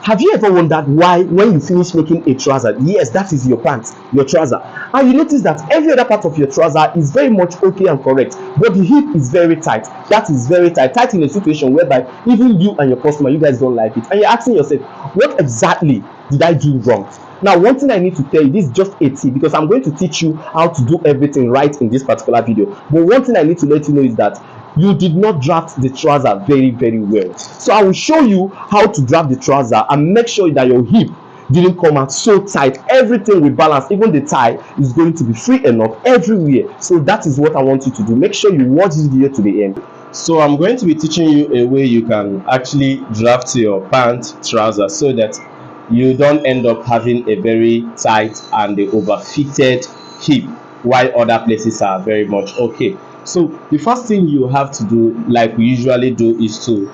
Have you ever wondered why when you finish making a trouser, yes, that is your pants, your trouser, and you notice that every other part of your trouser is very much okay and correct, but the hip is very tight? That is very tight in a situation whereby even you and your customer, you guys don't like it, and you're asking yourself, what exactly did I do wrong? Now, one thing I need to tell you, this is just a tip, because I'm going to teach you how to do everything right in this particular video, but one thing I need to let you know is that you did not draft the trouser very well. So I will show you how to draft the trouser and make sure that your hip didn't come out so tight. Everything will balance, even the tie is going to be free enough everywhere. So that is what I want you to do. Make sure you watch this video to the end. So I'm going to be teaching you a way you can actually draft your pant trouser so that you don't end up having a very tight and overfitted hip while other places are very much okay. So the first thing you have to do, like we usually do, is to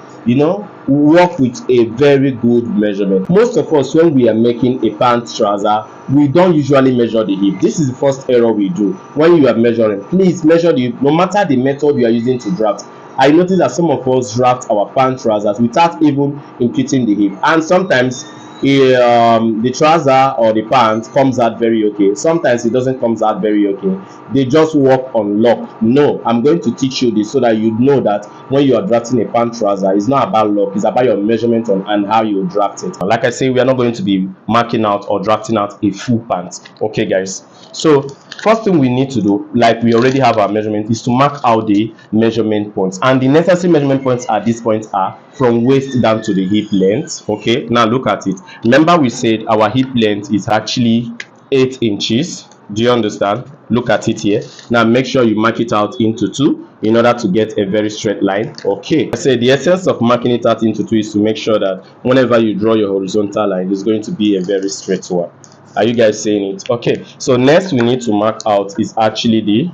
work with a very good measurement. Most of us, when we are making a pant trouser, we don't usually measure the hip. This is the first error we do. When you are measuring, please measure the hip, no matter the method you are using to draft. I notice that some of us draft our pant trousers without even imputing the hip, and sometimes the trouser or the pant comes out very okay, sometimes it doesn't come out very okay. They just work on luck. No, I'm going to teach you this so that you know that when you are drafting a pant trouser, it's not about luck, it's about your measurement and how you draft it. Like I say, we are not going to be marking out or drafting out a full pant. Okay guys, so first thing we need to do, like we already have our measurement, is to mark out the measurement points, and the necessary measurement points at this point are from waist down to the hip length. Okay, now look at it. Remember, we said our hip length is actually 8 inches. Do you understand? Look at it here. Now make sure you mark it out into 2 in order to get a very straight line. Okay, I said the essence of marking it out into 2 is to make sure that whenever you draw your horizontal line, it's going to be a very straight one. Are you guys saying it? Okay, so next we need to mark out is actually the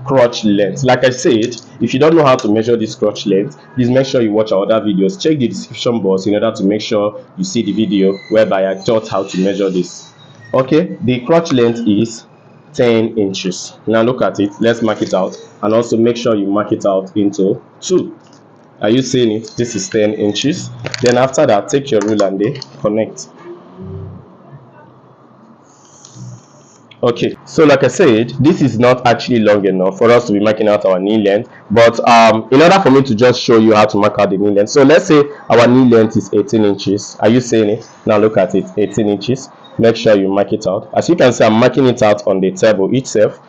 crotch length. Like I said, if you don't know how to measure this crotch length, please make sure you watch our other videos. Check the description box in order to make sure you see the video whereby I taught how to measure this. Okay, the crotch length is 10 inches. Now look at it. Let's mark it out, and also make sure you mark it out into 2. Are you seeing it? This is 10 inches. Then after that, take your rule and they connect. Okay, so like I said, this is not actually long enough for us to be marking out our knee length, but in order for me to just show you how to mark out the knee length, so let's say our knee length is 18 inches. Are you seeing it? Now look at it, 18 inches. Make sure you mark it out. As you can see, I'm marking it out on the table itself.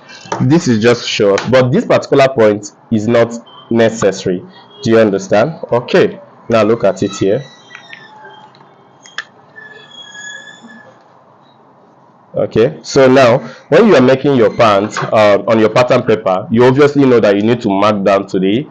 This is just short, but this particular point is not necessary. Do you understand? Okay, now look at it here. Okay, so now when you are making your pants on your pattern paper, you obviously know that you need to mark down to the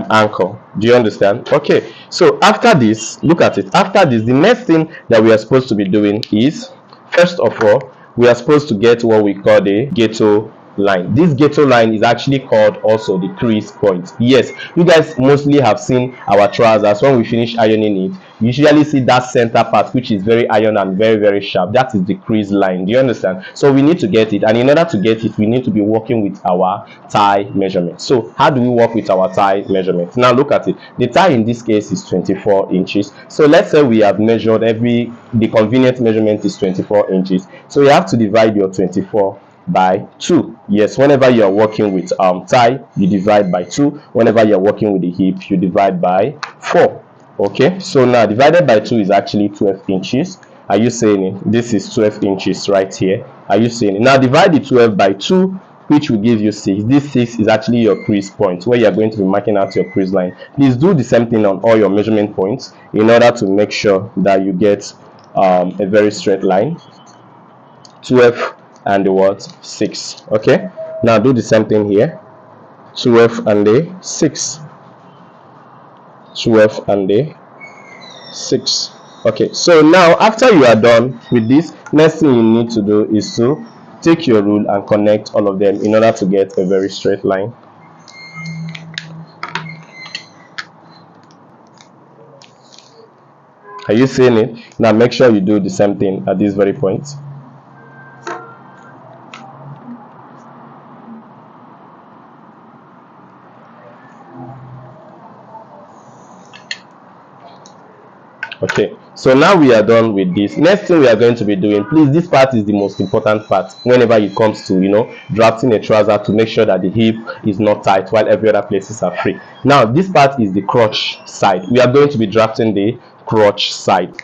ankle. Do you understand? Okay, so after this, look at it. After this, the next thing that we are supposed to be doing is, first of all, we are supposed to get what we call the ghetto line. This ghetto line is actually called also the crease point. Yes, you guys mostly have seen our trousers. When we finish ironing it, you usually see that center part which is very iron and very sharp. That is the crease line. Do you understand? So we need to get it, and in order to get it, we need to be working with our thigh measurement. So how do we work with our thigh measurement? Now look at it. The thigh in this case is 24 inches. So let's say we have measured the convenient measurement is 24 inches. So you have to divide your 24 by 2. Yes, whenever you are working with thigh, you divide by 2. Whenever you are working with the hip, you divide by 4. Okay, so now divided by 2 is actually 12 inches. Are you saying it? This is 12 inches right here. Are you saying it? Now divide the 12 by 2, which will give you 6. This 6 is actually your crease point, where you are going to be marking out your crease line. Please do the same thing on all your measurement points in order to make sure that you get a very straight line. 12 and the what? 6. Okay, now do the same thing here. 12 and the 6. 12 and the 6. Okay, so now after you are done with this, next thing you need to do is to take your rule and connect all of them in order to get a very straight line. Are you seeing it? Now make sure you do the same thing at this very point. Okay, so now we are done with this. Next thing we are going to be doing, please, this part is the most important part whenever it comes to, drafting a trouser, to make sure that the hip is not tight while every other places are free. Now this part is the crotch side. We are going to be drafting the crotch side.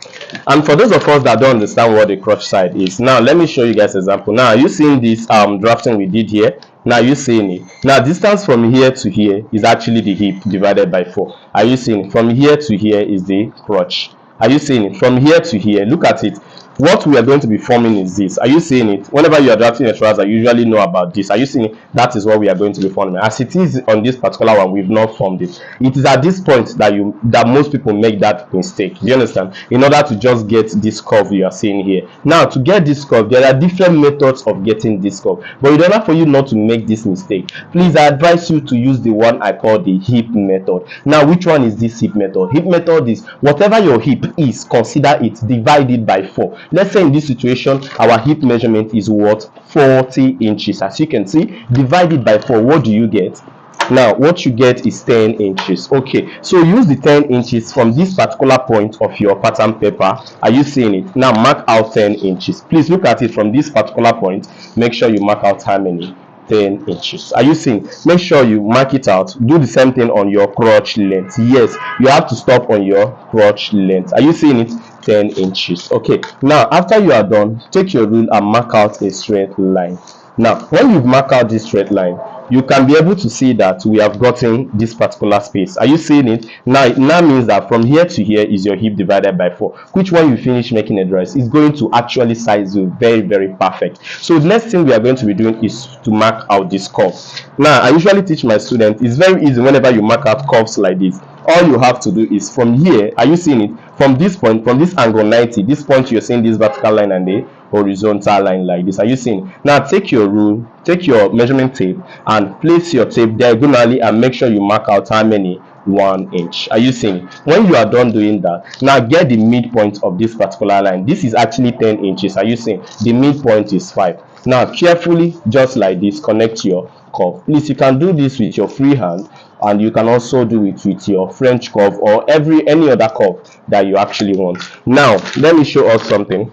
And for those of us that don't understand what the crotch side is, now let me show you guys example. Now, are you seeing this drafting we did here? Now you seeing it? Now distance from here to here is actually the hip divided by 4. Are you seeing it? From here to here is the crotch. Are you seeing it? From here to here, look at it. What we are going to be forming is this. Are you seeing it? Whenever you are drafting a trouser, you usually know about this. Are you seeing it? That is what we are going to be forming. As it is on this particular one, we've not formed it. It is at this point that most people make that mistake. Do you understand? In order to just get this curve you are seeing here. Now, to get this curve, there are different methods of getting this curve. But in order for you not to make this mistake, please, I advise you to use the one I call the hip method. Now, which one is this hip method? Hip method is whatever your hip is, consider it, divide it by 4. Let's say in this situation, our hip measurement is what? 40 inches. As you can see, divided by 4, what do you get? Now, what you get is 10 inches. Okay, so use the 10 inches from this particular point of your pattern paper. Are you seeing it? Now, mark out 10 inches. Please look at it from this particular point. Make sure you mark out how many? 10 inches. Are you seeing? Make sure you mark it out. Do the same thing on your crotch length. Yes, you have to stop on your crotch length. Are you seeing it? 10 inches. Okay, now after you are done, take your rule and mark out a straight line. Now, when you mark out this straight line, you can be able to see that we have gotten this particular space. Are you seeing it? Now, it now means that from here to here is your hip divided by 4, which when you finish making a dress is going to actually size you very, very perfect. So the next thing we are going to be doing is to mark out this curve. Now, I usually teach my students, it's very easy whenever you mark out curves like this. All you have to do is from here, are you seeing it? From this point, from this angle 90, this point you're seeing this vertical line and the horizontal line like this. Are you seeing it? Now take your rule, take your measurement tape and place your tape diagonally and make sure you mark out how many? 1 inch. Are you seeing it? When you are done doing that, now get the midpoint of this particular line. This is actually 10 inches. Are you seeing? The midpoint is 5. Now carefully, just like this, connect your curve. Please, you can do this with your free hand, and you can also do it with your French curve or any other curve that you actually want. Now let me show us something.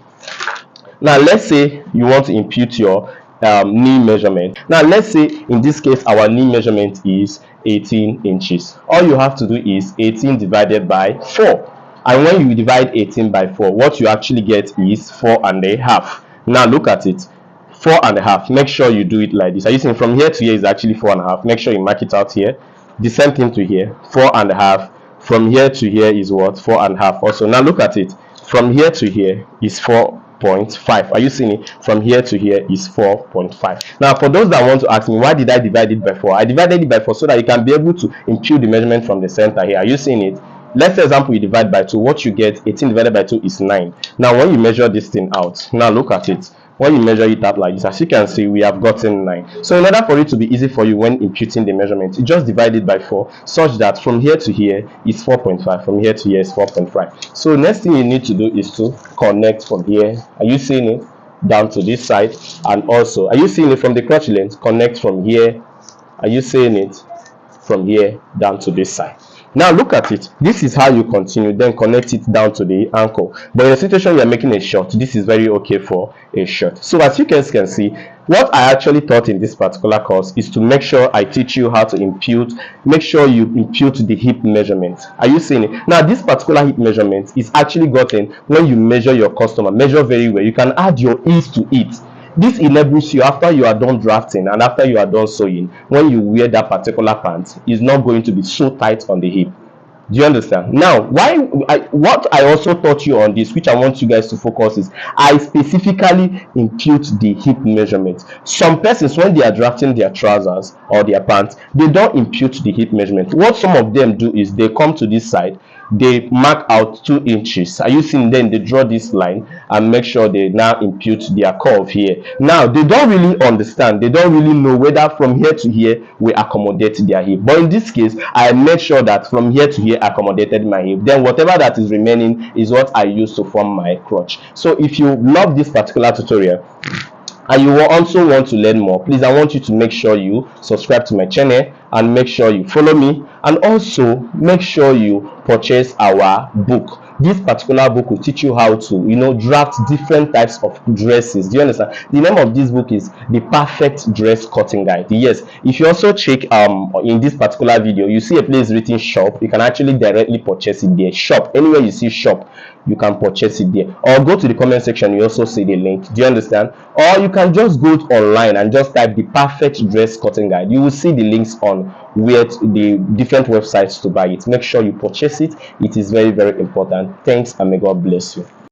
Now let's say you want to impute your knee measurement. Now let's say in this case our knee measurement is 18 inches. All you have to do is 18 divided by 4, and when you divide 18 by 4, what you actually get is 4.5. Now look at it, 4.5. Make sure you do it like this. Are you seeing? From here to here is actually 4.5. Make sure you mark it out here. The same thing to here, 4.5. From here to here is what? 4.5 also. Now look at it, from here to here is 4.5. Are you seeing it? From here to here is 4.5. Now for those that want to ask me, why did I divide it by 4? I divided it by 4 so that you can be able to impute the measurement from the center here. Are you seeing it? Let's say example you divide by 2, what you get, 18 divided by 2 is 9. Now when you measure this thing out, now look at it. When you measure it out like this, as you can see, we have gotten 9. So in order for it to be easy for you when imputing the measurement, you just divide it by 4 such that from here to here is 4.5, from here to here is 4.5. So next thing you need to do is to connect from here. Are you seeing it? Down to this side. And also, are you seeing it from the crotch length? Connect from here. Are you seeing it? From here down to this side. Now look at it. This is how you continue, then connect it down to the ankle. But in a situation you are making a short, this is very okay for a short. So as you guys can see, what I actually taught in this particular course is to make sure I teach you how to impute. Make sure you impute the hip measurement. Are you seeing it? Now this particular hip measurement is actually gotten when you measure your customer. Measure very well. You can add your ease to it. This enables you, after you are done drafting and after you are done sewing, when you wear that particular pant, it's not going to be so tight on the hip. Do you understand? Now, what I also taught you on this, which I want you guys to focus, is I specifically impute the hip measurement. Some persons, when they are drafting their trousers or their pants, they don't impute the hip measurement. What some of them do is they come to this side, they mark out 2 inches. Are you seeing? Then they draw this line and make sure they now impute their curve here. Now they don't really understand, they don't really know whether from here to here we accommodate their hip. But in this case, I made sure that from here to here accommodated my hip. Then whatever that is remaining is what I use to form my crotch. So if you love this particular tutorial and you also want to learn more, please, I want you to make sure you subscribe to my channel and make sure you follow me, and also make sure you purchase our book. This particular book will teach you how to, you know, draft different types of dresses. Do you understand? The name of this book is The Perfect Dress Cutting Guide. Yes, if you also check in this particular video, you see a place written shop. You can actually directly purchase it there. Shop, anywhere you see shop, you can purchase it there, or go to the comment section, you also see the link. Do you understand? Or you can just go online and just type The Perfect Dress Cutting Guide. You will see the links on where the different websites to buy it. Make sure you purchase it. It is very, very important. Thanks, and may God bless you.